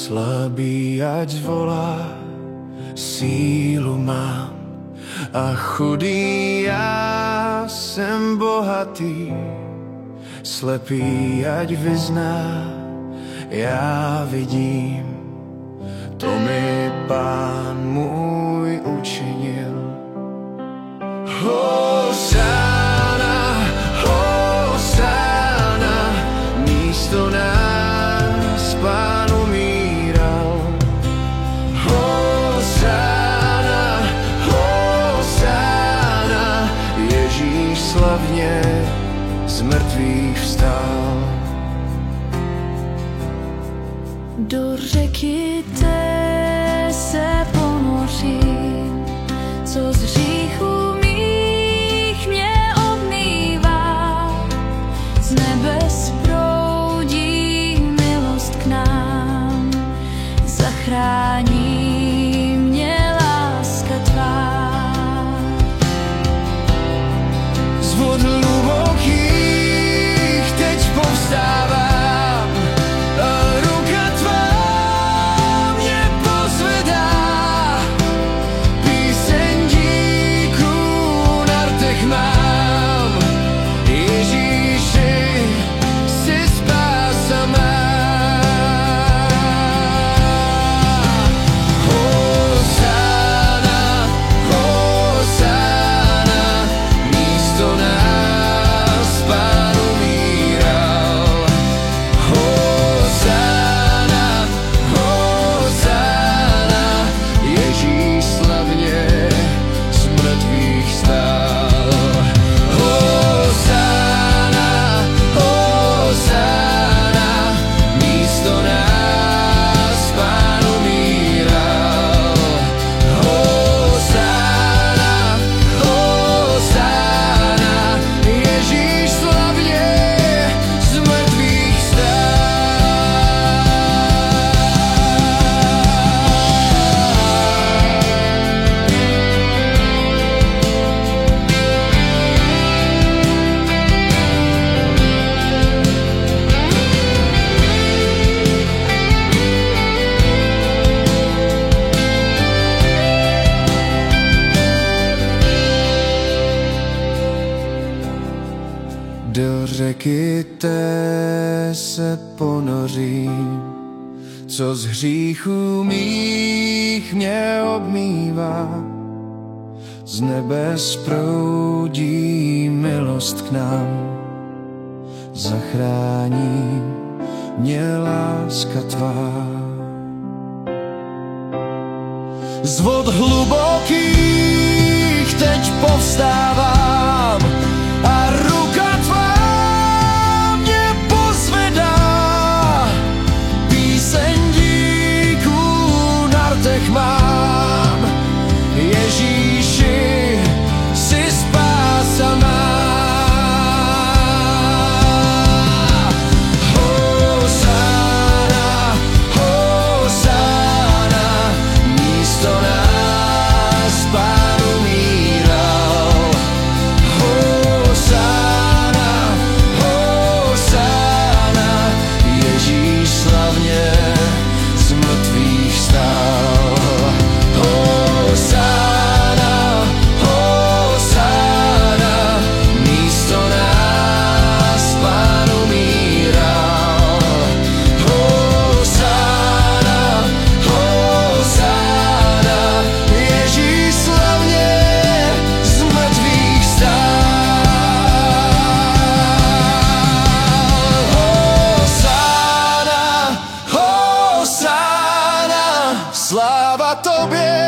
Slabý ať zvolá, sílu mám a chudý já jsem bohatý. Slepý ať vyzná, já vidím, to mi Pán můj učinil. Hosanna, Hosanna, místo nás Pán umíral. Hosanna, Hosanna, Ježíš slavně z mrtvých vstal. Do řeky té se ponořím, co z hříchu mých mě obmývá. Z nebes proudí milost k nám, zachrání mě láska tvá. Z vod hlubokých teď povstávám, do řeky té se ponořím, co z hříchů mých mě obmývá. Z nebes proudí milost k nám, zachrání mě láska tvá. Z vod hlubokých teď povstávám a ruka tvá mě pozvedá. Píseň díků na rtech mám, Ježíši, jsi spása má. Hosanna, Hosanna, místo nás Pán umíral. Hosanna, Hosanna, Ježíš slavně z mrtvých vstal. Hosanna, Hosanna, místo nás Pán umíral. Hosanna, Hosanna, Ježíš slavně z mrtvých vstal. Hosanna, Hosanna, sláva tobě,